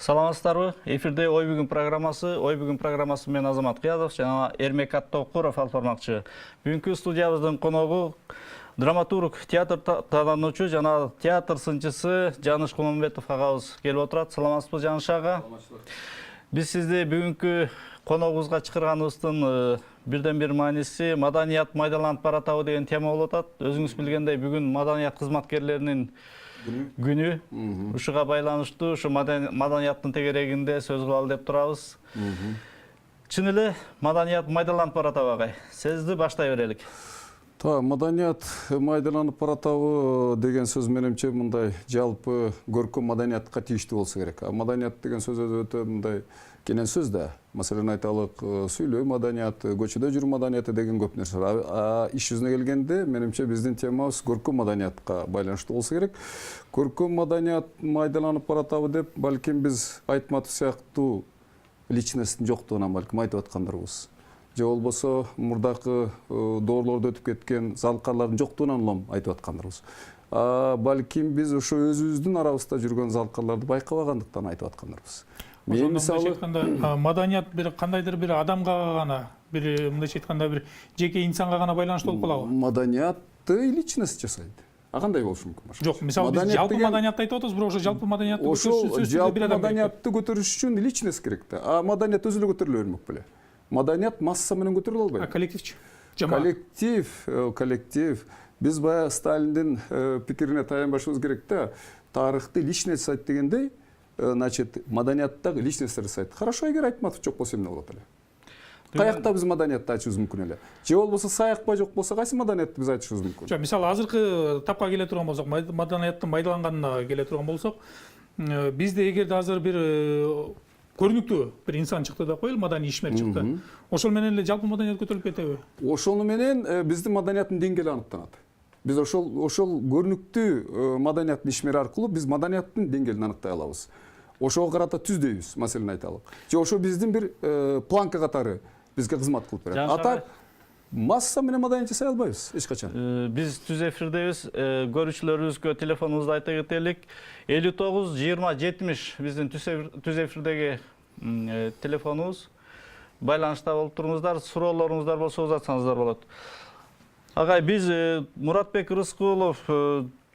Саламатсыздарбы? Эфирде Ой бүгүн программасы. Ой бүгүн программасы мен Азамат Кыязов жана Эрмек Аттокуров алып бармакчы. Бүгүнкү студиябыздын коногу драматург, театр таануучу жана театр сынчысы Жаныш Кулмамбетов агабыз келип отурат. Саламатсызбы Жаныш ага? Биз сизди бүгүнкү коногубузга чакырганыбыздын бирден бир мааниси маданият майдаланып баратабы деген тема болуп атат. Өзүңүз билгендей бүгүн маданият кызматкерлеринин күнү. Ушуга байланыштуу ушу маданияттын тегерегинде сөз кылалы деп турабыз. Чын эле маданият майдаланып баратабы агай? Сөздү баштай берелик. Маданият майдаланып баратабы деген сөз менимче мындай жалпы көркөм маданиятка тийиштүү болсо керек. Маданият деген сөз өтө мындай кенен сөз да. Маселен айталык, сүйлөө маданияты, көчөдө жүрүү маданияты деген көп нерсе бар. Иш жүзүнө келгенде менимче биздин темабыз көркөм маданиятка байланыштуу болсо керек. Көркөм маданият майдаланып баратабы деп балким биз Айтматов сыяктуу личносттун жоктугунан балким айтып аткандарбыз. Же болбосо мурдакы доорлордо өтүп кеткен залкарлардын жоктугунан улам айтып аткандарбыз. Балким биз ошо өзүбүздүн арабызда жүргөн залкарларды байкабагандыктан айтып аткандарбыз. Мен мисалы маданият бир кандайдыр бир адамга гана, бир мындайча айтканда бир жеке инсанга гана байланыштуу болуп калабы? Маданиятты личность жасайт. Кандай болушу мүмкүн? Жок, мисалы биз жалпы маданиятты айтып атабыз, бирок ошо жалпы маданиятты ошол жалпы маданиятты көтөрүш үчүн личность керек да. Маданият өзү эле көтөрүлө бермек беле. Маданият масса менен көтөрүлө албайт. Коллективчи? Коллектив. Биз баягы Сталиндин пикирине таянбашыбыз керек да. Тарыхты личность сайт дегендей, значит, маданияттагы личностьтер сайт. Хорошо, эгер Айтматов жок болсо эмне болот эле? Каякта биз маданиятты айтышыбыз мүмкүн эле. Же болбосо Саякбай жок болсо кайсы маданиятты биз айтышыбыз мүмкүн? Жок, мисалы азыркы тапка келе турган болсок, маданияттын майдаланганына келе турган болсок, бизде эгерде азыр бир көрүнүктүү бир инсан чыкты деп коелу, маданий ишмер чыкты. Ошол менен эле жалпы маданият көтөрүлүп кетеби? Ошону менен биздин маданияттын деңгээли аныкталат. Биз ошол көрүнүктүү маданияттын ишмери аркылуу биз маданияттын деңгээлин аныктай алабыз. Ошого карата түздөйбүз, маселен айталык. Же ошо биздин бир планка катары бизге кызмат кылып берет. Ата масса менен маданият жасай албайбыз эч качан. Биз түз эфирдебиз. Көрүүчүлөрүбүзгө телефонубузду айта кетелик. 59 20 70 биздин түз эфирдеги телефонубуз. Байланышта болуп туруңуздар, суроолоруңуздар болсо узатсаңыздар болот. Агай, биз Муратбек Рыскулов,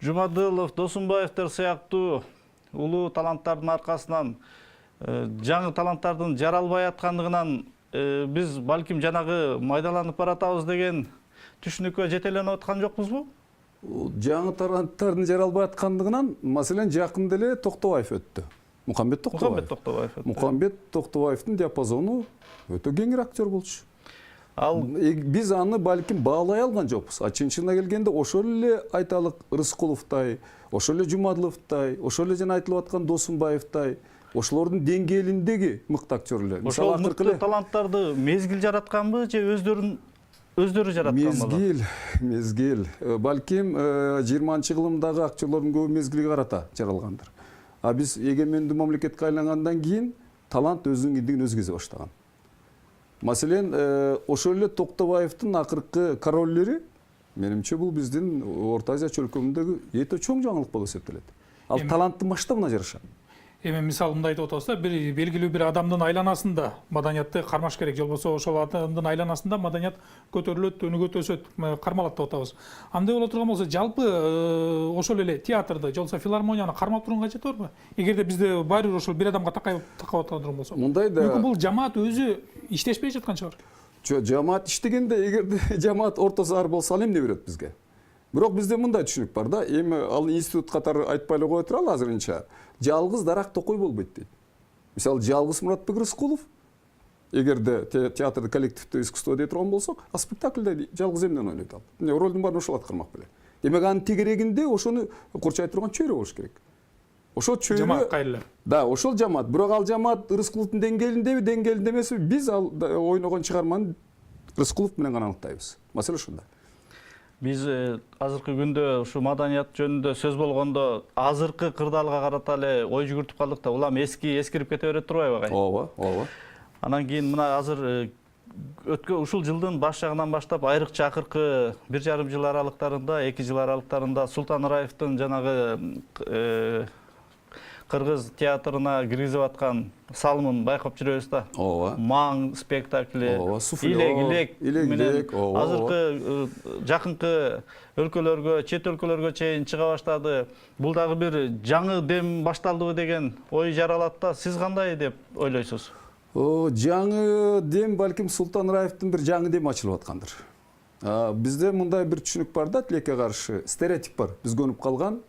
Жумадылов, Досунбаевдер сыяктуу улуу таланттардын аркасынан, жаңы таланттардын жаралбай аткандыгынан биз балким жанагы майдаланып баратабыз деген түшүнүккө жетеленип аткан жокпузбу? Жаңы таланттардын жаралбай аткандыгынан, маселен, жакында эле Токтобаев өттү. Мукамбет Токтобаевдин диапазону өтө кеңир актер болчу. Биз аны балким баалай алган жокпуз. Чынчына келгенде ошол эле айталык Рыскуловтай, ошол эле Жумадыловтай, ошол эле жана айтылып аткан Досунбаевтай, ошолордун деңгээлиндеги мыкты актерлер. Ошол мыкты таланттарды мезгил жаратканбы же өздөрү жаратканбы? Мезгил. Балким 20-кылымдагы актерлордун көбү мезгилге карата жаралгандыр. Биз эгемендүү мамлекетке айлангандан кийин талант өзүнүн киндигин өзү кезе баштаган. Маселен, ошол эле Токтобаевдин акыркы короллери, менимче бул биздин Орто Азия чөлкөмүндөгү өтө чоң жаңылык болуп эсептелет. Ал таланттын масштабына жараша. Эми мисалы мындай айтып атабыз да, бир белгилүү бир адамдын айланасында маданиятты кармаш керек, же болбосо ошол адамдын айланасында маданият көтөрүлөт, өнүгөт, өсөт, кармалат деп атабыз. Андай боло турган болсо, жалпы ошол эле театрды, же болбосо филармонияны кармап турган кажети барбы? Эгерде бизде баары бир ошол бир адамга такап аткан болсо. Мындай да. Мүмкүн бул жамаат өзү иштешпей жаткан чыгар. Жамаат иштегенде, эгерде жамаат ортосу ар болсо, ал эмне берет бизге? Бирок бизде мындай түшүнүк бар да, эми ал институт катары айтпай эле кое туралы азырынча. Жалгыз дарак токой болбойт дейт. Мисалы, жалгыз Муратбек Рыскулов, эгерде театрда коллективдүү искусство дей турган болсок, а спектакльде жалгыз эмнени ойнойт ал? Ролдун баарын ошол аткармак беле. Демек анын тегерегинде ошону курчай турган чөйрө болуш керек. Ошол чөйрө жамаат кайрылар. Да, ошол жамаат. Бирок ал жамаат Рыскуловдун деңгээлинде эмеси, биз ал ойногон чыгарманы Рыскулов менен гана аныктайбыз. Маселе ушунда. Биз азыркы күндө ушу маданият жөнүндө сөз болгондо азыркы кырдаалга карата эле ой жүгүртүп калдык да, улам эскирип кете берет турбайбы агай? Ооба. Анан кийин мына азыр ушул жылдын баш жагынан баштап айрыкча акыркы 1,5 жыл аралыктарында, 2 жыл аралыктарында Султан Ыраевдин жанагы кыргыз театрына киргизип аткан салымын байкап жүрөбүз да. Ооба. Маң спектакли, Суфле, илек менен ооба. азыркы жакынкы өлкөлөргө, чет өлкөлөргө чейин чыга баштады. Бул дагы бир жаңы дем башталдыбы деген ой жаралат да. Сиз кандай деп ойлойсуз? Жаңы дем балким Султан Раевдин бир жаңы дем ачылып аткандыр. Бизде мындай бир түшүнүк бар да, тилекке каршы стереотип бар. Биз көнүп калган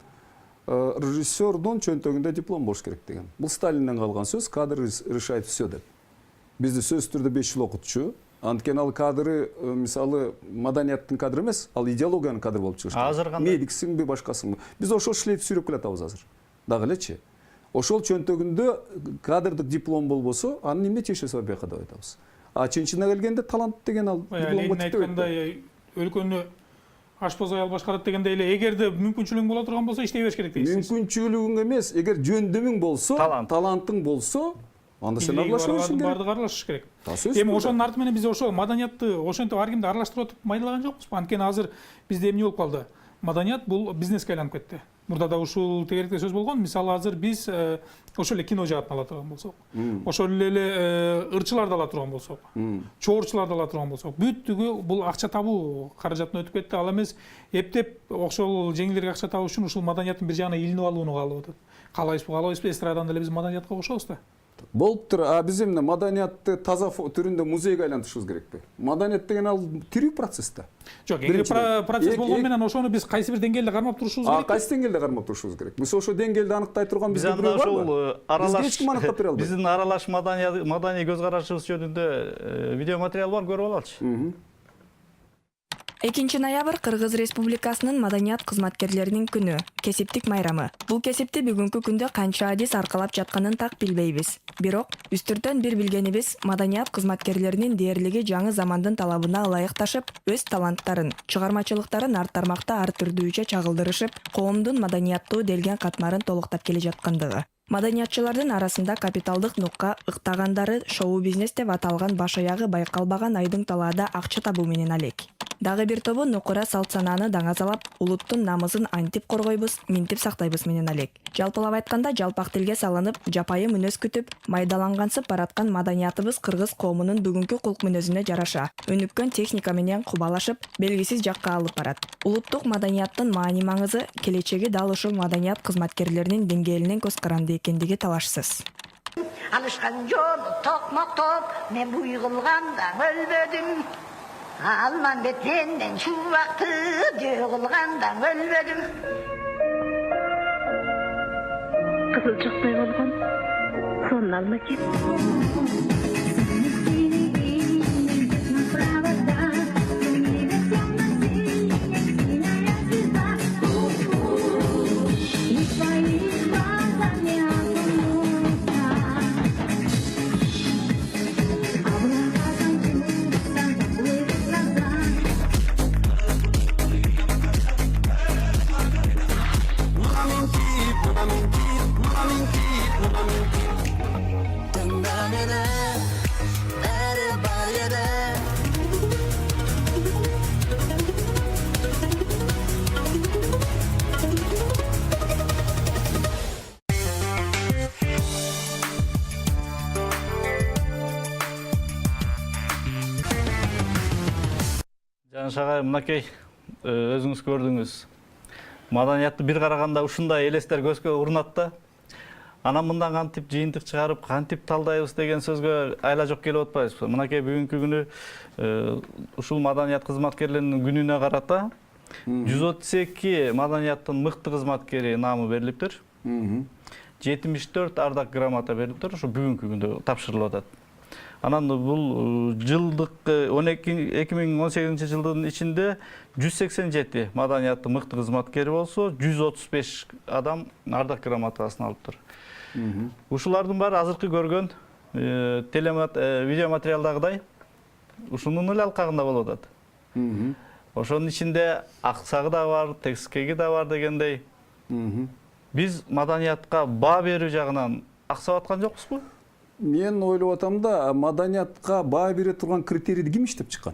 режиссердун чөнтөгүндө диплом болуш керек деген. Бул Сталинден калган сөз, кадр решает все деп. Бизди сөзсүз түрдө 5 жыл окутчу. Анткени ал кадры, мисалы, маданияттын кадры эмес, ал идеологиянын кадры болуп чыгыш керек. Азыр кандай? Медиксиңби, башкасыңбы? Биз ошол шлейф сүйрөп келатабыз азыр. Дагы элечи. Ошол чөнтөгүндө кадрдык диплом болбосо, аны эмне чечесиз бар бияка деп айтабыз. Чынчына келгенде талант деген ал дипломго айткандай өлкөнү ашпоз аял башкарат дегенде эле эгерде мүмкүнчүлүгүң боло турган болсо иштей бериш керек дейсиз. Мүмкүнчүлүгүң эмес, эгер жөндөмүң болсо, талантың болсо, анда сен аралаша беришиң керек. Бардыгы аралашыш керек. Эми ошонун арты менен биз ошол маданиятты ошентип ар кимди аралаштырып атып майдалаган жокпузбу? Анткени азыр бизде эмне болуп калды? Маданият бул бизнеске айланып кетти. Мурда да ушул тегеректе сөз болгон. Мисалы азыр биз ошол эле кино жаатын ала турган болсок, ошол эле ырчыларды ала турган болсок, чоорчуларды ала турган болсок, бүттүгү бул акча табуу каражатына өтүп кетти. Ал эмес эптеп ошол жеңилдерге акча табуу үчүн ушул маданияттын бир жагына илинип алууну каалап атат. Каалайбызбы, эстрадан деле биз маданиятка кошобуз да. Болуптур. Биз эмне маданиятты таза түрүндө музейге айлантышыбыз керекпи? Маданият деген ал тирүү процесс да. Жок, эгер процесс болгон менен ошону биз кайсы бир деңгээлде кармап турушубуз керек. Кайсы деңгээлде кармап турушубуз керек? Биз ошол деңгээлди аныктай турган бизде бирөө барбы? Аралаш эч ким аныктап бере албайт. Биздин аралаш маданий көз карашыбыз жөнүндө видео материал бар, көрүп алалычы. 2 ноябрь Кыргыз Республикасынын маданият кызматкерлеринин күнү, кесиптик майрамы. Бул кесипти бүгүнкү күндө канча адис аркалап жатканын так билбейбиз. Бирок үстүртөн бир билгенибиз, маданият кызматкерлеринин дээрлиги жаңы замандын талабына ылайыкташып, өз таланттарын, чыгармачылыктарын арт тармакта ар түрдүүчө чагылдырышып, коомдун маданияттуу делген катмарын толуктап келе жаткандыгы. Маданиятчылардын арасында капиталдык нукка ыктагандары шоу-бизнес деп аталган баш аягы байкалбаган айдың талаада акча табуу менен алек. Дагы бир тобу нукура салт-санааны даңазалап, улуттун намысын антип коргойбуз, минтип сактайбыз менен алек. Жалпылап айтканда, жалпак тилге салынып, жапайы мүнөз күтүп, майдалангансып бараткан маданиятыбыз кыргыз коомунун бүгүнкү кулк мүнөзүнө жараша, өнүккөн техника менен кубалашып, белгисиз жакка алып барат. Улуттук маданияттын маани-маңызы, келечеги дал ушул маданият кызматкерлеринин деңгээлинен көз каранды экендиги талашсыз. Alışkan yol tokmaktop men bu yığılganda ölmedim. Alman betenden şu vakti yığılganda ölmedim. Kızılcıkтай olgun, sonun alma git. Жаныш агай, мынакей өзүңүз көрдүңүз. Маданиятты бир караганда ушундай элестер көзгө урунат да. Анан мындан кантип жыйынтык чыгарып, кантип талдайбыз деген сөзгө айла жок келип атпайбызбы? Мынакей бүгүнкү күнү ушул маданият кызматкерлеринин күнүнө карата 132 маданияттын мыкты кызматкери наамы берилиптир. 74 ардак грамота берилиптир. Ушу бүгүнкү күндө тапшырылып атат. Анан бул жылдык 2018 жылдын ичинде 187 маданияттын мыкты кызматкери болсо, 135 адам ардак грамотасын алыптыр. Ушулардын баары азыркы көргөн видео материалдагыдай ушунун эле алкагында болуп атат. Ошонун ичинде аксагы да бар, текскеги да бар дегендей. Биз маданиятка баа берүү жагынан аксап аткан жокпузбу? Мен ойлоп атам да, маданиятка баа бере турган критерийди ким иштеп чыккан?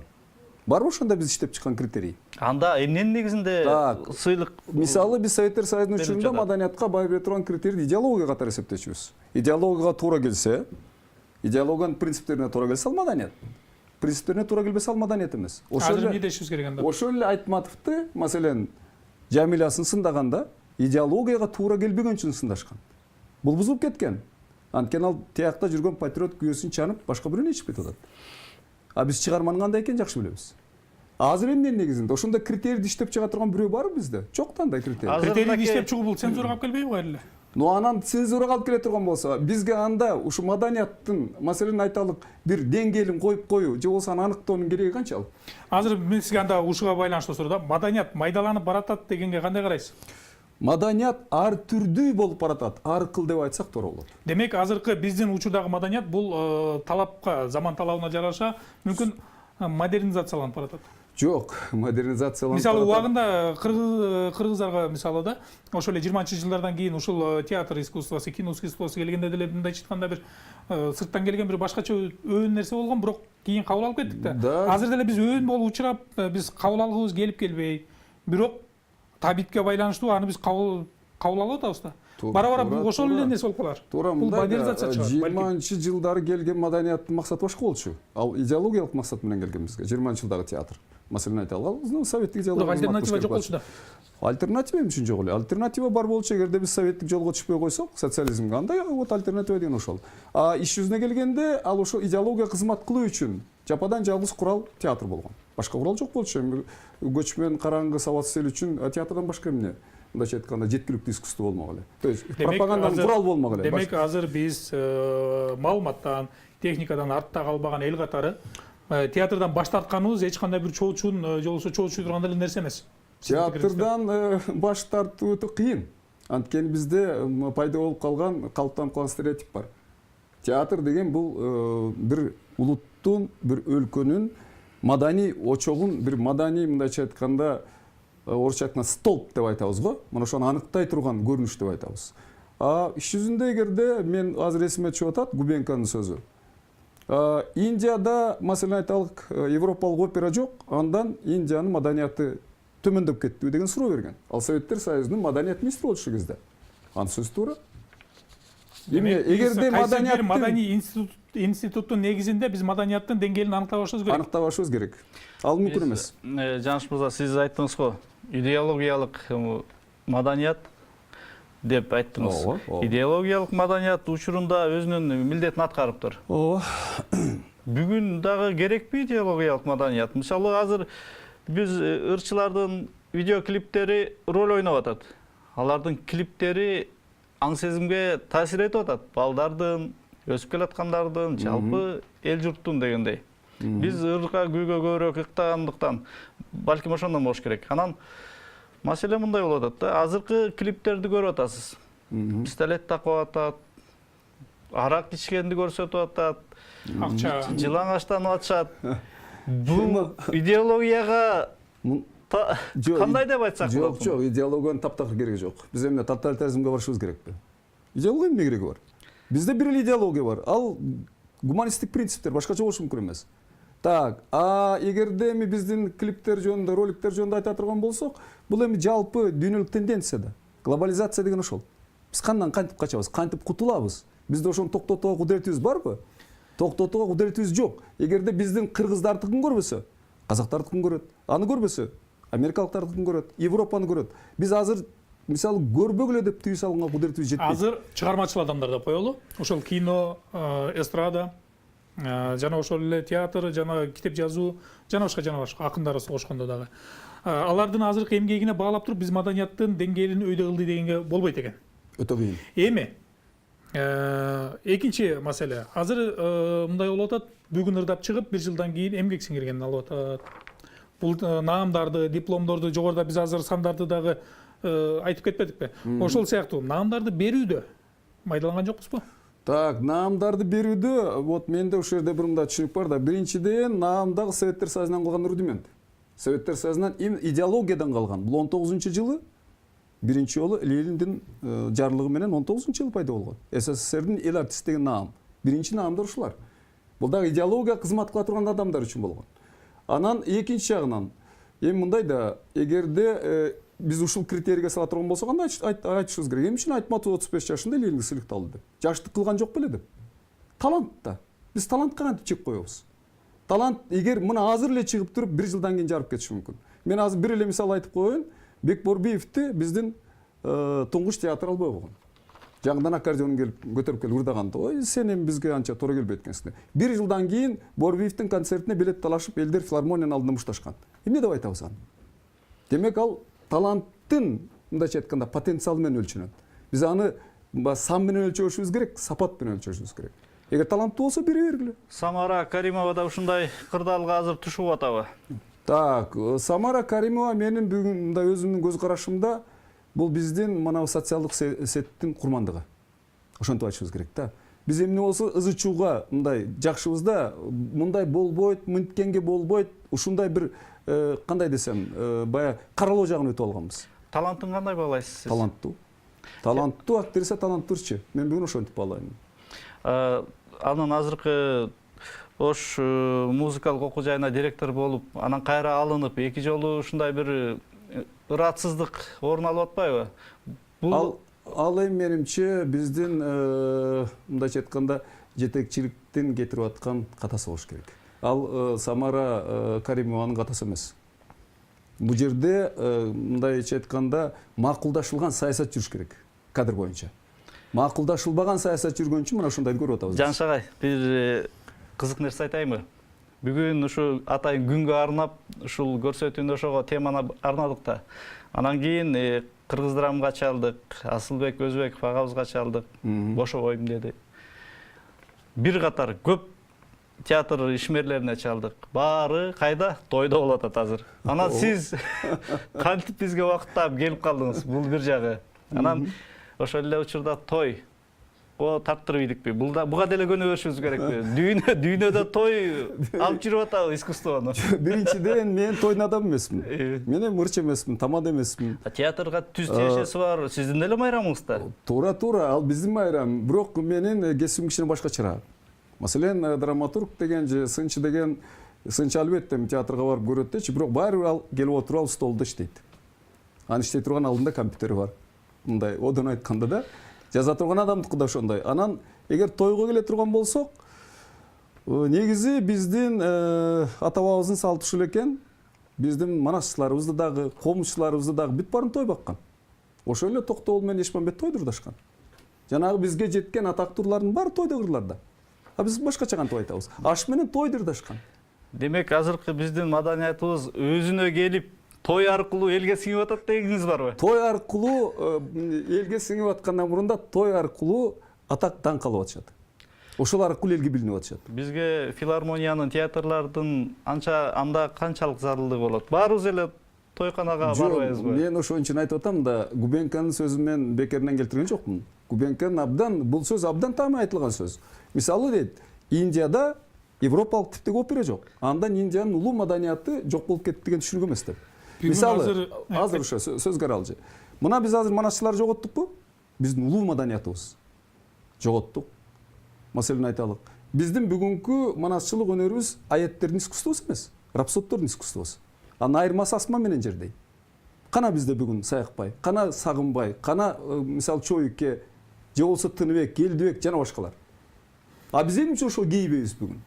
Барбы ошондо биз иштеп чыккан критерий? Анда эмненин негизинде Так. сыйлык Мисалы биз Советтер Союзунун Берилип учурунда жатат. маданиятка бай бере турган критерийди идеология катары эсептечүбүз. Идеологияга туура келсе, идеологиянын принциптерине туура келсе ал маданият. Принциптерине туура келбесе ал маданият эмес. азыр эмне дешибиз керек анда? Ошол эле Айтматовду, маселен, Жамилясын сындаганда идеологияга туура келбеген үчүн сындашкан. Бул бузулуп кеткен. Анткени ал тиякта жүргөн патриот күйөөсүн чанып, башка бирөөнү ичип кетип атат. А биз чыгарманын кандай экенин жакшы билебиз. Азыр эмненин негизинде ошондой критерийди иштеп чыга турган бирөө барбы бизде? Жок да андай критерий. Критерийди иштеп чыгуу бул цензурага алып келбейби эле? Но анан цензурага алып келе турган болсо, бизге анда ушу маданияттын, маселен айталык, бир деңгээлин коюп коюу же болбосо аны аныктоонун кереги канчалык? Азыр мен сизге анда ушуга байланыштуу суроо да, маданият майдаланып баратат дегенге кандай карайсыз? Маданият ар түрдүү болуп баратат. Ар кыл деп айтсак туура болот. Демек азыркы биздин учурдагы маданият бул талапка, заман талабына жараша мүмкүн модернизацияланып баратат. Жок, модернизацияланып Мисалы баратат. убагында кыргыздарга мисалы да ошол эле 20-жылдардан кийин ушул театр искусствосу, кино искусствосу келгенде деле мындайча айтканда бир сырттан келген бир башкача өөн нерсе болгон, бирок кийин кабыл алып кеттик да. Да. Азыр деле биз өөн болуп учурап, биз кабыл алгыбыз келип келбей, бирок табитке байланыштуу аны биз кабыл алып атабыз да. Бара ошол эле нерсе болуп калар. Туура Бул мындай модернизация чыгат. 20-жылдары келген маданияттын максаты башка болчу. Ал идеологиялык максат менен келген бизге. 20-жылдагы театр. Маселен айталган, советтик идеология. Бирок альтернатива жок болчу да. Альтернатива эмне үчүн жок эле? Альтернатива бар болчу, эгерде биз советтик жолго түшпөй койсок, социализмге, анда вот альтернатива деген ошол. А иш жүзүнө келгенде ал ошо идеология кызмат кылуу үчүн жападан жалгыз курал театр болгон. Башка курал жок болчу. Эми көчмөн караңгы сабатсыз эл үчүн театрдан башка эмне? Мындайча айтканда жеткиликтүү искусство болмок эле. То есть пропаганданын курал болмок эле. Демек азыр биз маалыматтан, техникадан артта калбаган эл катары театрдан баш тартканыбыз эч кандай бир чоочун же болбосо чоочуй турган эле нерсе эмес. Театрдан баш тартуу өтө кыйын. Анткени бизде пайда болуп калган, калыптанып калган стереотип бар. Театр деген бул бир улуттун, бир өлкөнүн маданий очогун, бир маданий мындайча айтканда орусча айтканда столб деп айтабыз го. Мына ошону аныктай турган көрүнүш деп айтабыз. Иш жүзүндө эгерде мен азыр эсиме чыгып атат Губенконун сөзү. Индияда, маселен айталык, европалык опера жок, андан Индиянын маданияты төмөндөп кетти деген суроо берген. Ал Советтер Союзунун маданият министри болчу кезде. Анын сөзү туура. Эгерде маданий институттун негизинде биз маданияттын деңгээлин аныктабашыбыз керек. Аныктабашыбыз керек. Ал мүмкүн эмес. Жаныш мырза, сиз айттыңыз го, идеологиялык маданият деп айттыңыз. Идеологиялык маданият учурунда өзүнүн милдетин аткарыптыр. Ооба. Бүгүн дагы керекпи идеологиялык маданият? Мисалы азыр биз ырчылардын видеоклиптери роль ойноп атат. Алардын клиптери аң сезимге таасир этип атат. Балдардын, өсүп келаткандардын, жалпы эл журттун дегендей. Биз ырга күйгө көбүрөөк ыктагандыктан балким ошондон болуш керек. Анан маселе мындай болуп атат да. Азыркы клиптерди көрүп атасыз. Пистолет такып атат, арак ичкенди көрсөтүп атат, Акча жылаңачтанып атышат. Бул идеологияга кандай деп айтсак болот? Жок, идеологиянын таптакыр кереги жок. Биз эмне тоталитаризмге барышыбыз керекпи? Идеология эмне кереги бар? Бизде бир эле идеология бар. Ал гуманисттик принциптер, башкача болушу мүмкүн эмес. Так, эгерде эми биздин клиптер жөнүндө, роликтер жөнүндө айта турган болсок, бул эми жалпы дүйнөлүк тенденция да. Глобализация деген ошол. Биз кандан кантип качабыз, кантип кутулабыз? Бизде ошону токтотууга кудуретибиз барбы? Токтотууга кудуретибиз жок. Эгерде биздин кыргыздардыкын көрбөсө, казактардыкын көрөт. Аны көрбөсө, америкалыктардыкын көрөт, Европаны көрөт. Биз азыр мисалы көрбөгүлө деп түйү салганга кудуретибиз жетпейт. азыр чыгармачыл адамдар деп коелу. Ошол кино, эстрада, жана ошол эле театр, жана китеп жазуу, жана башка акындар кошкондо дагы. Алардын азыркы эмгегине баалап туруп биз маданияттын деңгээлин өйдө кылды дегенге болбойт экен. Өтө кыйын. Эми экинчи маселе. Азыр мындай болуп атат, бүгүн ырдап чыгып, бир жылдан кийин эмгек сиңиргенин алып атат. Бул наамдарды, дипломдорду жогоруда биз азыр сандарды дагы айтып кетпедикпи? Ошол сыяктуу наамдарды берүүдө майдаланган жокпузбу? Так, наамдарды берүүдө, вот менде ушул жерде бир мындай түшүнүк бар да. Биринчиден, наам дагы Советтер Союзунан калган рудимент. Советтер Союзунан идеологиядан калган. Бул 19-жылы биринчи жолу Лениндин жарлыгы менен 19-жылы пайда болгон. СССРдин эл артисти деген наам. Биринчи наамдар ушулар. Бул дагы идеология кызмат кыла турган адамдар үчүн болгон. Анан экинчи жагынан эми мындай да, эгерде биз ушул критерийге сала турган болсок, анда айтышыбыз керек. Эмне үчүн Айтматов 35 жашында эле элдик сыйлыкты алды деп? Жаштык кылган жок беле деп? Талант да. Биз талантка кантип чек коебуз? Талант эгер мына азыр эле чыгып туруп 1 жылдан кийин жарып кетиши мүмкүн. Мен азыр бир эле мисал айтып коеюн. Бек Борбиевди биздин туңгуч театр албай койгон. Жаңыдан аккордеон келип көтөрүп келип ырдаганда, ой, сен эми бизге анча туура келбейт экенсиң. 1 жылдан кийин Борбиевдин концертине билет талашып, элдер филармониянын алдында мушташкан. Эмне деп айтабыз аны? Демек ал таланттын, мындайча айтканда, потенциалы менен өлчөнөт. Биз аны сан менен өлчөшүбүз керек, сапат менен өлчөшүбүз керек. Эгер таланттуу болсо бере бергиле. Самара Каримова да ушундай кырдаалга азыр түшүп атабы? Так, Самара Каримова менин бүгүн мындай өзүмдүн көз карашымда бул биздин мына социалдык сеттин курмандыгы. Ошентип айтышыбыз керек да. Биз эмне болсо ызычууга мындай жакшыбыз да, мындай болбойт, мынткенге болбойт, ушундай бир кандай десем, баягы каралоо жагын өтүп алганбыз. Талантын кандай баалайсыз сиз? Таланттуу. Таланттуу актриса таланттуурчу. Мен бүгүн ошентип баалайм. Анын азыркы Ош музыкалык окуу жайына директор болуп, анан кайра алынып, 2 жолу ушундай бир ыраатсыздык орун алып атпайбы? Ал эми менимче биздин мындайча айтканда жетекчиликтин кетирип аткан катасы болуш керек. Ал Самара Каримованын катасы эмес. Бул жерде мындайча айтканда макулдашылган саясат жүрүш керек кадр боюнча. Макулдашылбаган саясат жүргөнчү мына ушундайды көрүп атабыз. Жаншагай, бир кызык нерсе айтайынбы? Бүгүн ушу атайын күнгө арнап, ушул көрсөтүүнү ошого теманы арнадык да. Анан кийин кыргыз драмага чалдык, Асылбек Өзбеков агабызга чалдык, бошобойм деди. Бир катар көп театр ишмерлерине чалдык. Баары кайда? Тойдо болуп атат азыр. Анан сиз кантип бизге убакыттап келип калдыңыз? Бул бир жагы. Анан ошол эле учурда той тарттырып ийдикпи? Буга деле көнө беришибиз керекпи? Дүйнөдө той алып жүрүп атабы искусствону? Биринчиден мен тойдун адамы эмесмин. Мен эми ырчы эмесмин, тамада эмесмин. Театрга түз тиешеси бар, сиздин деле майрамыңыз да. Туура, ал биздин майрам. Бирок менин кесибим кичине башкачараак. Маселен, драматург деген же сынчы деген, сынчы албетте театрга барып көрөт дечи, бирок баары бир ал келип отуруп ал столдо иштейт. Анын иштей турган алдында компьютери бар. Мындай одон айтканда да жаза турган адамдыкы да ошондой. Анан эгер тойго келе турган болсок, негизи биздин ата-бабабыздын салты ушул экен. Биздин манасчыларыбызды дагы, комузчуларыбызды дагы бүт баарын той баккан. Ошол эле Токтогул менен Эшмамбет тойдурдашкан. Жанагы бизге жеткен атактуулардын баары тойдо кырларда. А биз башкача кантип айтабыз? Аш менен тойдурдашкан. Демек азыркы биздин маданиятыбыз өзүнө келип той аркылуу элге сиңип атат дегениңиз барбы? Той аркылуу элге сиңип аткандан мурунда той аркылуу атак даңк алып атышат. Ошол аркылуу элге билинип атышат. Бизге филармониянын, театрлардын анда канчалык зарылдыгы болот? Баарыбыз эле тойканага барбайбызбы? Мен ошон үчүн айтып атам да, Губенканын сөзүн мен бекеринен келтирген жокмун. Губенканын бул сөз абдан таамай айтылган сөз. Мисалы дейт, Индияда европалык типтеги опера жок. Андан Индиянын улуу маданияты жок болуп кетти деген түшүнүк эмес деп. Мисалы, азыр ошо сөз каралжы. Мына биз азыр манасчылар жоготтукпу? Биздин улуу маданиятыбыз жоготтук. Маселен айталык. Биздин бүгүнкү манасчылык өнөрүбүз аяттердин искусствосу эмес, рапсоддордун искусствосу. Анын айырмасы асман менен жердей. Кана бизде бүгүн Саякбай, кана Сагынбай, кана мисалы Чоюке, же болсо Тыныбек, Келдибек жана башкалар. А биз эмне үчүн ошол кейбейбиз бүгүн?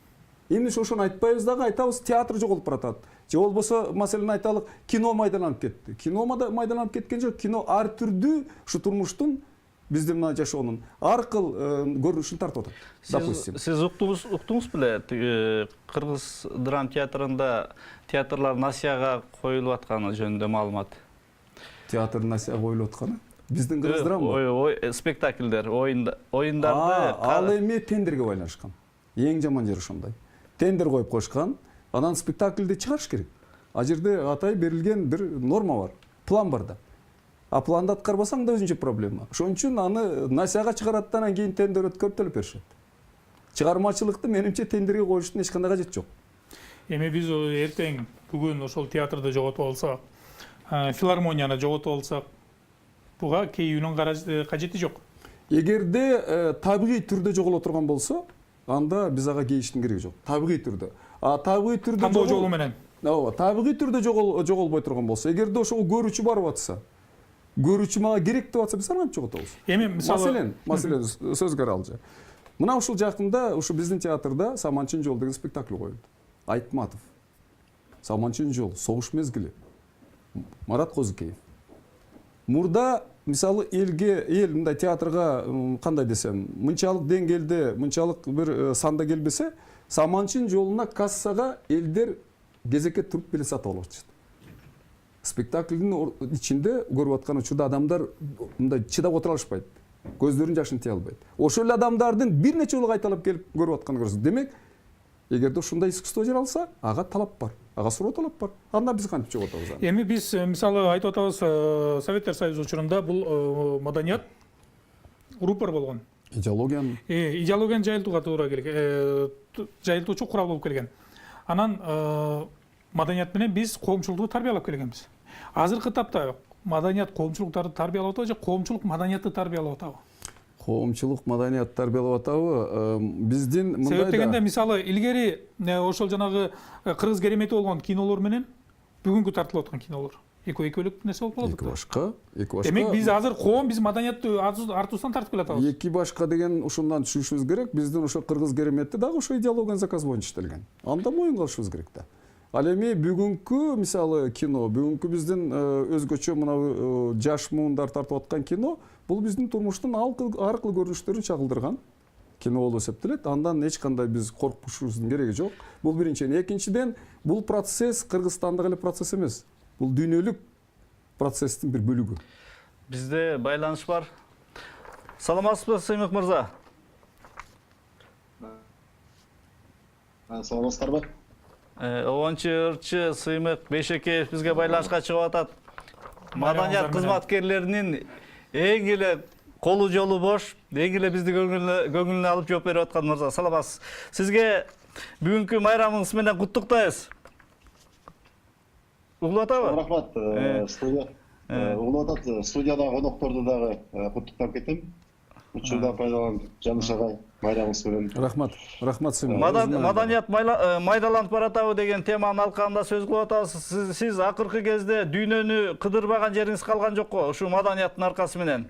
Эмне үчүн ошону айтпайбыз дагы, айтабыз театр жоголуп баратат. Же болбосо маселен айталык, кино майдаланып кетти. Кино майдаланып кеткен жок, кино ар түрдүү ушу турмуштун биздин мына жашоонун ар кыл көрүнүшүн тартып атат. Допустим. Сиз уктуңуз беле, Кыргыз драм театрында театрлар насияга коюлуп атканы жөнүндө маалымат? Театр насияга коюлуп атканы? Биздин Кыргыз драмы? Спектакльдер, оюндарды... Ал эми тендерге байланышкан. Эң жаман жери ошондой. Тендер коюп койушкан, анан спектакльди чыгарыш керек. А жерде атай берилген бир норма бар, план бар да. А планды аткарбасаң да өзүнчө проблема. Ошон үчүн аны насияга чыгараттан кийин тендер өткөрүп төлөп беришет. Чыгармачылыкты менимче тендерге коюштун эч кандай кажети жок. Эми биз эртең бүгүн ошол театрды жоготуп алсак, филармонияны жоготуп алсак, буга кейүүнүн кажети жок. Эгерде табигый түрдө жоголо турган болсо, анда биз ага кейиштин кереги жок. Табигый түрдө. А табигый түрдө кандай жолу менен? ооба табигый түрдө жоголбой турган болсо, эгерде ошого көрүүчү барып атса, көрүүчү мага керек деп атса, биз аны кантип жоготобуз? Эми мисалы Маселен сөзгө алчы. Мына ушул жакында ушу биздин театрда Саманчын жол деген спектакль коюлду. Айтматов. Саманчын жол, согуш мезгили. Марат Козукеев. Мурда мисалы эл мындай театрга кандай десем, мынчалык деңгээлде, мынчалык бир санда келбесе, Саманчын жолуна кассага элдер кезекке туруп билет сатып алып атышты. Спектаклдин ичинде көрүп аткан учурда адамдар мындай чыдап отура алышпайт. Көздөрүнүн жашын тыя албайт. Ошол эле адамдардын бир нече жолу кайталап келип көрүп атканын көрсөт. Демек, эгерде ушундай искусство жаралса, ага талап бар. Ага суроо талап бар. Анда биз кантип жоготобуз аны? Эми биз мисалы айтып атабыз, Советтер Союзу учурунда бул маданият рупор болгон. Идеологиянын Идеологияны жайылтууга туура келген, жайылтуучу курал болуп келген. Анан маданият менен биз коомчулукту тарбиялап келгенбиз. Азыркы тапта маданият коомчулуктарды тарбиялап атабы же коомчулук маданиятты тарбиялап атабы? коомчулук маданият тарбиялап атабы биздин мындай себеп дегенде мисалы илгери ошол жанагы кыргыз керемети болгон кинолор менен бүгүнкү тартылып аткан кинолор экөө-экөөлүк нерсе болуп калат. Эки башка. Демек биз азыр коом биз маданиятты артуусунан тартып келатабыз. Эки башка деген ушундан түшүшүбүз керек. Биздин ошо кыргыз керемети дагы ошо идеологиянын заказ боюнча иштелген. Анда моюнга алышыбыз керек да. Ал эми бүгүнкү мисалы кино, бүгүнкү биздин өзгөчө мына жаш муундар тартып аткан кино, бул биздин турмуштун ар кыл көрүнүштөрүн чагылдырган кино болуп эсептелет. Андан эч кандай биз коркушубуздун кереги жок. Бул биринчиден. Экинчиден, бул процесс Кыргызстандагы эле процесс эмес. Бул дүйнөлүк процесстин бир бөлүгү. Бизде байланыш бар. Саламатсызбы, Сыймык мырза? Саламатсыздарбы? Ырчы Сыймык Бейшекеев бизге байланышка чыгып атат. Маданият кызматкерлеринин эң эле колу жолу бош, эң эле бизди көңүлүнө алып жооп берип аткан мырза. Саламатсыз. Сизге бүгүнкү майрамыңыз менен куттуктайбыз. Угулуп атабы? Рахмат, студия. Угулуп атат, студиядагы конокторду дагы куттуктап кетем. Учурдан пайдаланып, Жаныш агай майрамыңыз менен. Рахмат Сыймык. Маданият майдаланып баратабы деген теманын алкагында сөз кылып атабыз. Сиз акыркы кезде дүйнөнү кыдырбаган жериңиз калган жокко, ушу маданияттын аркасы менен.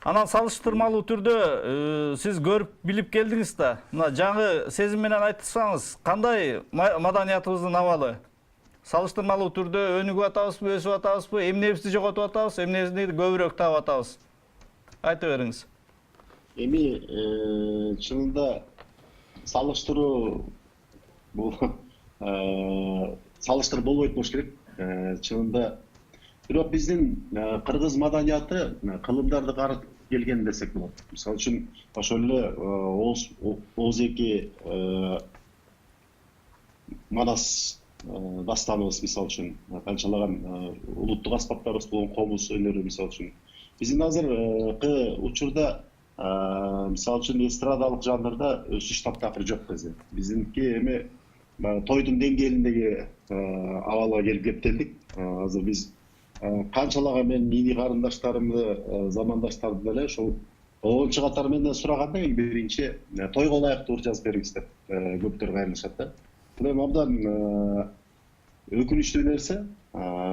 Анан салыштырмалуу түрдө сиз көрүп билип келдиңиз да. Мына жаңы сезим менен айтсаңыз, кандай маданиятыбыздын абалы? Салыштырмалуу түрдө өнүгүп атабызбы, өсүп атабызбы, эмнебизди жоготуп атабыз, эмнебизди көбүрөөк таап атабыз? Айтып бериңиз. Эми чынында салыштыруу бул салыштырып болбойт болуш керек. Чынында бирок биздин кыргыз маданияты кылымдарды карытып келген десек болот. Мисалы үчүн ошол эле Оозеки Манас дастаныбыз мисалы үчүн канчалаган улуттук аспаптарыбыз болгон комуз өнөрү мисалы үчүн биздин азыркы учурда мисалы үчүн эстрадалык жанрда өсүш таптакыр жок bizde. Биздинки эми тойдун деңгээлиндеги абалга келип кептелдик. Азыр биз канчалаган мен мини карындаштарымды, замандаштарды деле ошол 10 катар менден сураганда эң биринчи тойго ылайыктуу жазып бериңиз деп көптөр кайрылышат да. Бул эми абдан өкүнүчтүү нерсе,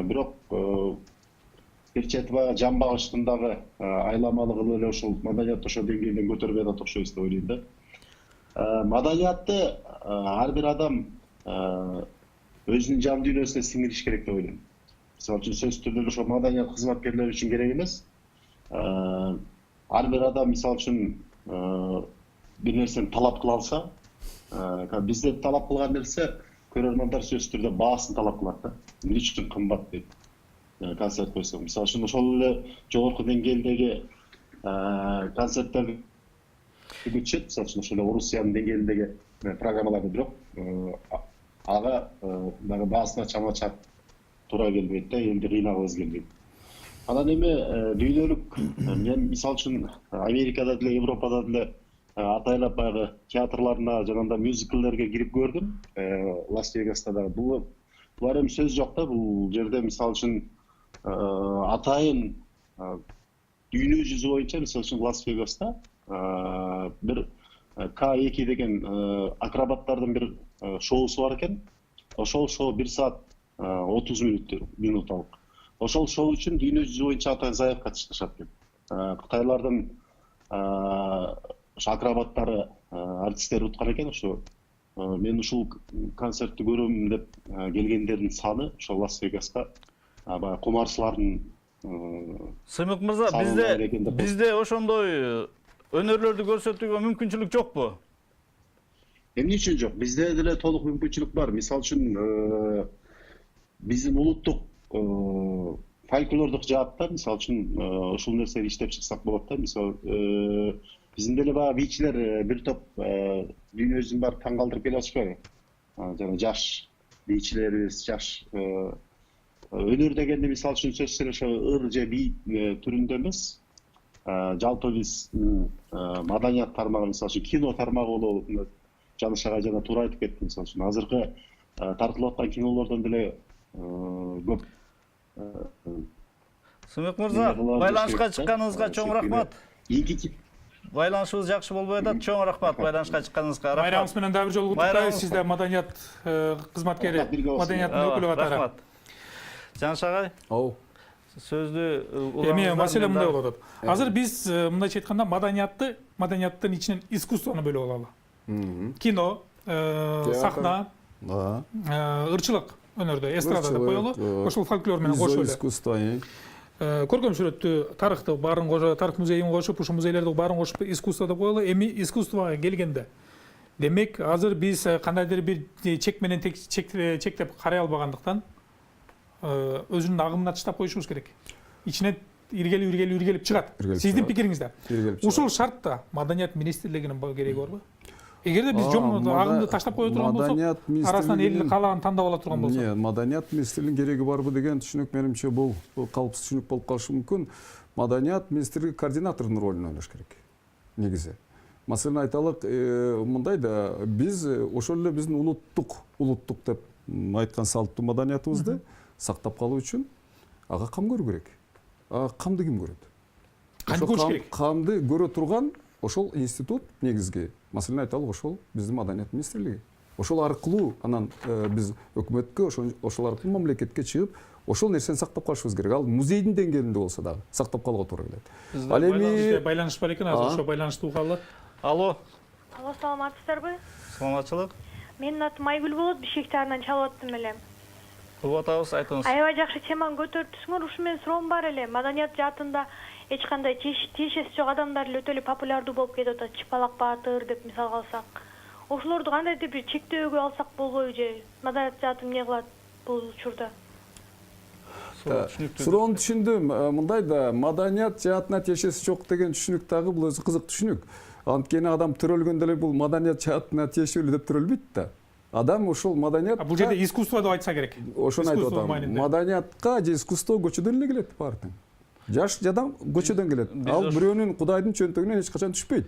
бирок Перчетова жан багыштындагы айламалыгы эле ошол маданиятты ошол деңгээлден көтөрбөй атат окшойбуз деп ойлойм да. Маданиятты ар бир адам өзүнүн жан дүйнөсүнө сиңириш керек деп ойлойм. Мисалы үчүн сөзсүз түрдө ошол маданият кызматкерлери үчүн керек эмес. Ар бир адам мисалы үчүн бир нерсени талап кыла алса, бизде талап кылган нерсе көрөрмандар сөзсүз түрдө баасын талап кылат да. Эмне үчүн кымбат дейт. Концерт койсок, мисалы үчүн ошол эле жогорку деңгээлдеги концерттерди күтүшөт, мисалы үчүн ошол эле Орусиянын деңгээлиндеги программаларды, бирок ага дагы баасына чама-чак туура келбейт да, элди кыйнагыбыз келбейт. Анан эми дүйнөлүк мен мисалы үчүн Америкада деле, Европада деле атайлап баягы театрларына, жанагындай мюзиклдерге кирип көрдүм. Лас-Вегаста дагы булар эми сөз жок да, бул жерде мисалы үчүн атайын дүйнө жүзү боюнча мисалы үчүн Лас-Вегаста бир K2 деген акробаттардын бир шоусу бар экен. ошол шоу 1 саат 30 минут алып. Ошол шоу үчүн дүйнө жүзү боюнча атайын заявка чыгышат экен. Кытайлардын акробаттары, артисттери уткан экен ошо. Мен ушул концертти көрөм деп келгендердин саны ошо Лас-Вегаска баягы кумарчылардын Сыймык мырза, бизде ошондой өнөрлөрдү көрсөтүүгө мүмкүнчүлүк жокпу? Эмне үчүн жок? Бизде деле толук мүмкүнчүлүк бар. Мисалы үчүн биздин улуттук фольклордук жаатта, мисалы үчүн ушул нерсени иштеп чыксак болот да. Мисалы биздин деле баягы бийчилер бир топ дүйнө жүзүн барып таң калтырып келип атышпайбы? Жана жаш бийчилерибиз, жаш өнөр дегенде мисалы үчүн сөзсүз эле ошо ыр же бий түрүндө эмес. Жалпы биз маданият тармагы, мисалы үчүн кино тармагы болобу? Жаныш агай жана туура айтып кетти, мисалы үчүн азыркы тартылып аткан кинолордон деле көп. Сымык мырза, байланышка чыкканыңызга чоң рахмат. Байланышыбыз жакшы болбой атат. Чоң рахмат байланышка чыкканыңызга. Байрамыңыз менен дагы бир жолу куттуктайбыз. Сиз да маданият кызматкери, маданияттын өкүлү катары. Рахмат. Жаныш агай. Сөздү Эми маселе мындай болуп атат. Азыр биз мындайча айтканда маданияттын ичинен искусствону бөлүп алалы. Кино, сахна, ырчылык өнөрдө, эстрада деп коелу. Ошол фольклор менен кошуп эле. Көркөм сүрөттү, тарыхты баарын кошуп, тарых музейин кошуп, ушул музейлерди баарын кошуп искусство деп коелу. Эми искусствого келгенде, демек азыр биз кандайдыр бир чек менен чектеп карай албагандыктан өзүнүн агымына таштап коюшубуз керек. Ичинен иргелип чыгат. Сиздин пикириңизде. Ушул шартта маданият министрлигинин кереги барбы? Эгерде биз агымды таштап кое турган болсок, арасынан эл каалаган тандап ала турган болсок. Маданият министрлигинин кереги барбы деген түшүнүк менимче бул калыпсыз түшүнүк болуп калышы мүмкүн. Маданият министрлиги координатордун ролун ойнош керек. Негизи. Маселен айталык, мындай да биз ошол эле биздин улуттук деп айткан салттуу маданиятыбызды сактап калуу үчүн ага кам көрүү керек. Камды ким көрөт? Кантип көрүш керек? Камды көрө турган ошол институт негизги. Маселен айталык, ошол биздин маданият министрлиги. Ошол аркылуу анан биз өкмөткө, ошол аркылуу мамлекетке чыгып, ошол нерсени сактап калышыбыз керек. Ал музейдин деңгээлинде болсо дагы сактап калууга туура келет. Ал эми байланыш бар экен, азыр ошо байланышты угалы. Алло. Алло, саламатсыздарбы? Саламатчылык. Менин атым Айгүл болот, Бишкектарынан чалып аттым эле. Угуп атабыз, айтыңыз. Аябай жакшы теманы көтөрүптүсүңөр. Ушу менен суроом бар эле. Маданият жаатында эч кандай тиешеси жок адамдар эле өтө эле популярдуу болуп кетип атат. Чыпалак Баатыр деп мисал алсак. Ошолорду кандайдыр бир чектөөгө алсак болбойбу же? Маданият жааты эмне кылат бул учурда? Суроону түшүндүм. Мындай да маданият жаатына тиешеси жок деген түшүнүк дагы бул өзү кызык түшүнүк. Анткени адам төрөлгөндө эле бул маданият жаатына тиешелүү деп төрөлбөйт да. Адам ошол маданият бул жерде искусство деп айтса керек. Ошону айтып атам. Маданиятка же искусство көчөдөн эле келет баардыгы. Жаш жадам көчөдөн келет. Ал бирөөнүн Кудайдын чөнтөгүнөн эч качан түшпөйт.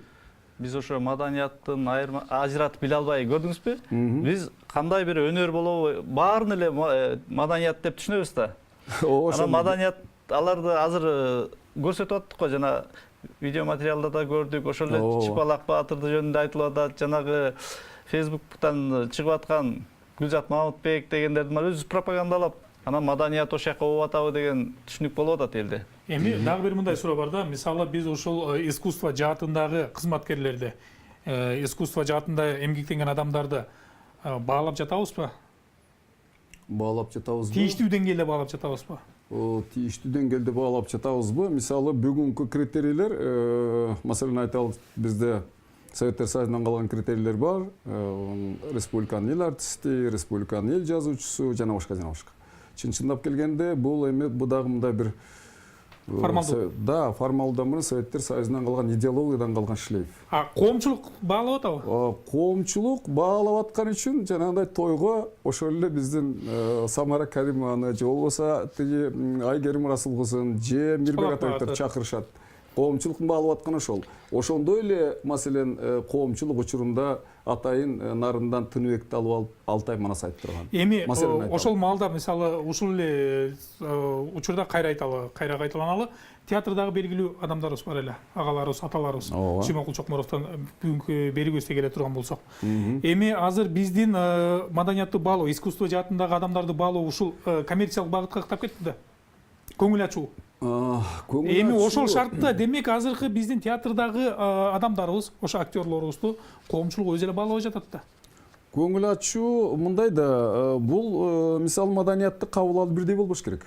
Биз ошо маданияттын ажыратып биле албай көрдүңүзбү? Биз кандай бир өнөр болобу, баарын эле маданият деп түшүнөбүз да. Анан маданият аларды азыр көрсөтүп аттык го, жана видео материалда көрдүк. Ошол эле Чыпалак Баатырды жөнүндө айтылып атат, жанагы Фейсбуктан чыгып аткан Гүлжат Мамытбек дегендерди өзү пропагандалап, анан маданият ошол жака болуп атабы деген түшүнүк болуп атат элде. Эми дагы бир мындай суроо бар да. Мисалы биз ошол искусство жаатындагы кызматкерлерди, искусство жаатында эмгектенген адамдарды баалап жатабызбы? Баалап жатабызбы? Тийиштүү деңгээлде баалап жатабызбы? Тийиштүү деңгээлде баалап жатабызбы? Мисалы бүгүнкү критерийлер, маселен айталык, бизде Советтер Союзунан калган критерийлер бар. Республиканын эл артисти, республиканын эл жазуучусу жана башка жана башка. Чынчындап келгенде бул эми бу дагы мындай бир формалдуу. Да, формалдуу мына Советтер Союзунан калган идеологиядан калган шлейф. Коомчулук баалап атабы? Коомчулук баалап аткан үчүн жанагындай тойго ошол эле биздин Самара Каримованы же болбосо тиги Айгерим Расулкызын же Мирбек Атаевди чакырышат. коомчулуктун баалап атканы ошол. Ошондой эле маселен коомчулук учурунда атайын нарындан Тыныбекти алып алып Алтай Манас айтып турган. Эми ошол маалда мисалы ушул эле учурда кайра кайталаналы театрдагы белгилүү адамдарыбыз бар эле, агаларыбыз, аталарыбыз. Чимокул Чокморовдон бүгүнкү берүүбүзгө келе турган болсок. Эми азыр биздин маданиятты баалоо, искусство жаатындагы адамдарды баалоо ушул коммерциялык багытка кыттап кетти да. Көңүл ачуу. Эми ошол шартта демек азыркы биздин театрдагы адамдарыбыз, ошо актерлорубузду коомчулук өзү эле баалабай жатат да. Көңүл ачуу мындай да, бул мисалы маданиятты кабыл алуу бирдей болбош керек.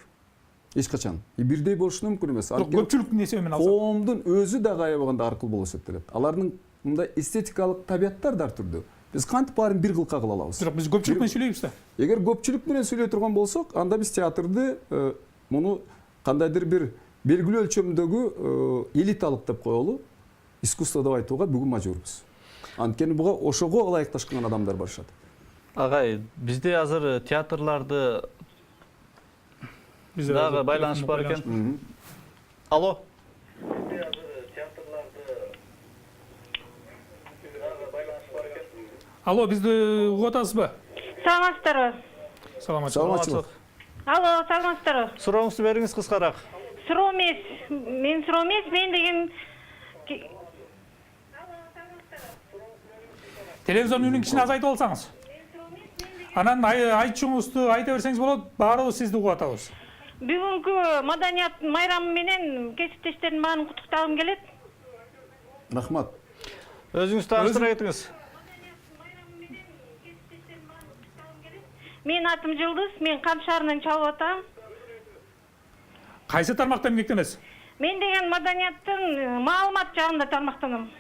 Эч качан. Бирдей болушу мүмкүн эмес. Көпчүлүктүн эсебинен алсак. Коомдун өзү да аябаганда ар кыл болуп эсептелет. Алардын мындай эстетикалык табияттары да ар түрдүү. Биз кантип баарын бир кылка кыла алабыз? Бирок биз көпчүлүк менен сүйлөйбүз да. Эгер көпчүлүк менен сүйлөй турган болсок, анда биз театрды муну кандайдыр бир белгилүү өлчөмдөгү элиталык деп коелу, искусство деп айтууга бүгүн мажбурбуз. Анткени буга ошого ылайыкташкан адамдар барышат. Агай, бизде азыр театрларды дагы байланыш бар экен. Алло. Алло, бизди угуп атасызбы? Саламатсыздарбы? Саламатчылык. Алло, саламатсыздарбы? Сурооңузду бериңиз кыскараак. Суроо эмес, мен деген Телевизордун үнүн кичине азайтып алсаңыз. Анан айтчуңузду айта берсеңиз болот, баарыбыз сизди угуп атабыз. Бүгүнкү маданият майрамы менен кесиптештердин баарын куттуктагым келет. Рахмат. Өзүңүз тааныштыра кетиңиз. Менин атым Жылдыз, мен Кам шаарынан чалып атам. Кайсы тармакта эмгектенесиз? Мен деген маданияттын маалымат жагында тармактанам.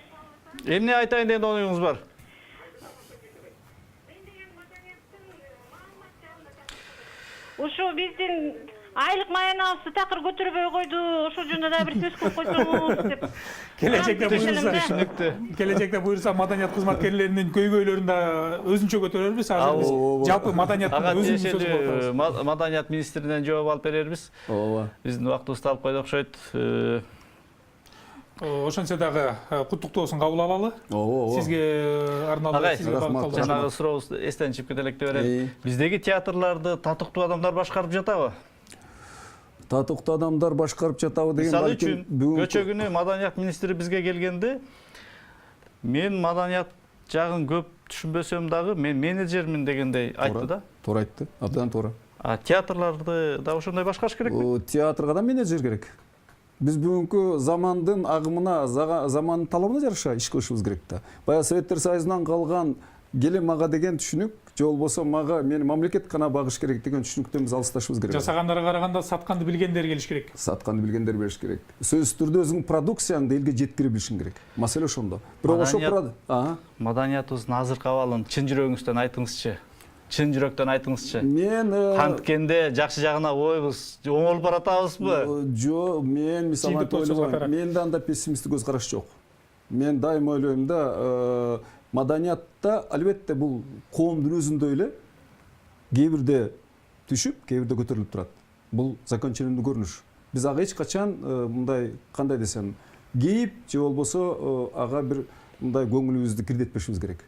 Эмне айтайын деген оюңуз бар? Ошо биздин айлык маянабызды такыр көтөрбөй койду, ошол жөнүндө да бир сөз кылып койсоңуз деп. Келечекте буюрса маданият кызматкерлеринин көйгөйлөрүн да өзүнчө көтөрөрбүз. Азыр биз жалпы маданияттын өзүнүн сөзү кылып атабыз. Маданият министринен жооп алып берербиз. Ооба. Биздин убактыбызды алып койду окшойт. Ошончо дагы куттуктоосун кабыл алалы. Сизге арналуу, сизге багытталды. Жанагы сурообуз эстен чыгып кетелек деп берем. Биздеги театрларды татыктуу адамдар башкарып жатабы? Татыктуу адамдар башкарып жатабы деген мисалы үчүн көчө күнү маданият министри бизге келгенде мен маданият жагын көп түшүнбөсөм дагы мен менеджермин дегендей айтты да. Туура айтты, абдан туура. Театрларды да ошондой башкарыш керекпи? Театрга да менеджер керек. Биз бүгүнкү замандын агымына, замандын талабына жараша иш кылышыбыз керек да. Баягы Советтер Союзунан калган келе мага деген түшүнүк, же болбосо мага мени мамлекет гана багыш керек деген түшүнүктөн биз алысташыбыз керек. Жасагандарга караганда сатканды билгендер келиш керек. Сатканды билгендер бериш керек. Сөзсүз түрдө өзүңүн продукцияңды элге жеткире билишиң керек. Маселе ошондо. Бирок ошо маданиятыбыздын азыркы абалын чын жүрөгүңүздөн айтыңызчы. Чын жүрөктөн айтыңызчы. Мен канткенде жакшы жагына ойбуз, оңолуп баратабызбы? Жок, мен мисалы ойлойм, менде анда пессимисттик көз караш жок. Мен дайым ойлойм да, маданиятта албетте бул коомдун өзүндө эле кээ бирде түшүп, кээ бирде көтөрүлүп турат. Бул законченный көрүнүш. Биз ага эч качан мындай кандай десем, кейип же болбосо ага бир мындай көңүлүбүздү кирдетпешибиз керек.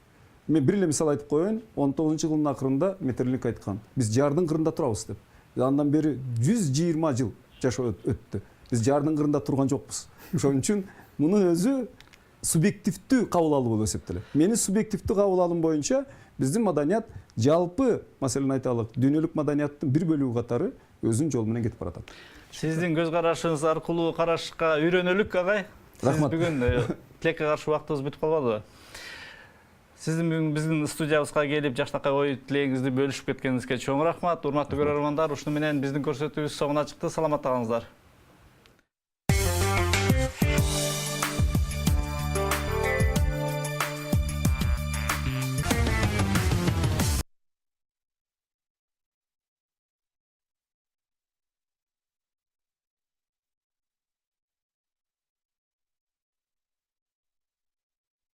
Мен бир эле мисал айтып коеюн, 19-жылдын акырында Метерлинк айткан. Биз жардын кырында турабыз деп. Андан бери 120 жыл жашоо өттү. Биз жардын кырында турган жокпуз. Ошон үчүн муну өзү субъективдүү кабыл алуу болуп эсептелет. Менин субъективдүү кабыл алуум боюнча биздин маданият жалпы, маселен айталык, дүйнөлүк маданияттын бир бөлүгү катары өзүнүн жолу менен кетип баратат. Сиздин көз карашыңыз аркылуу карашка үйрөнөлүк, агай. Рахмат. Бүгүн тилекке каршы убактыбыз бүтүп калбадыбы? Сиздин бүгүн биздин студиябызга келип жакшынакай ой тилегиңизди бөлүшүп кеткениңизге чоң рахмат. Урматтуу көрөрмандар, ушуну менен биздин көрсөтүүбүз соңуна чыкты. Саламатта калыңыздар.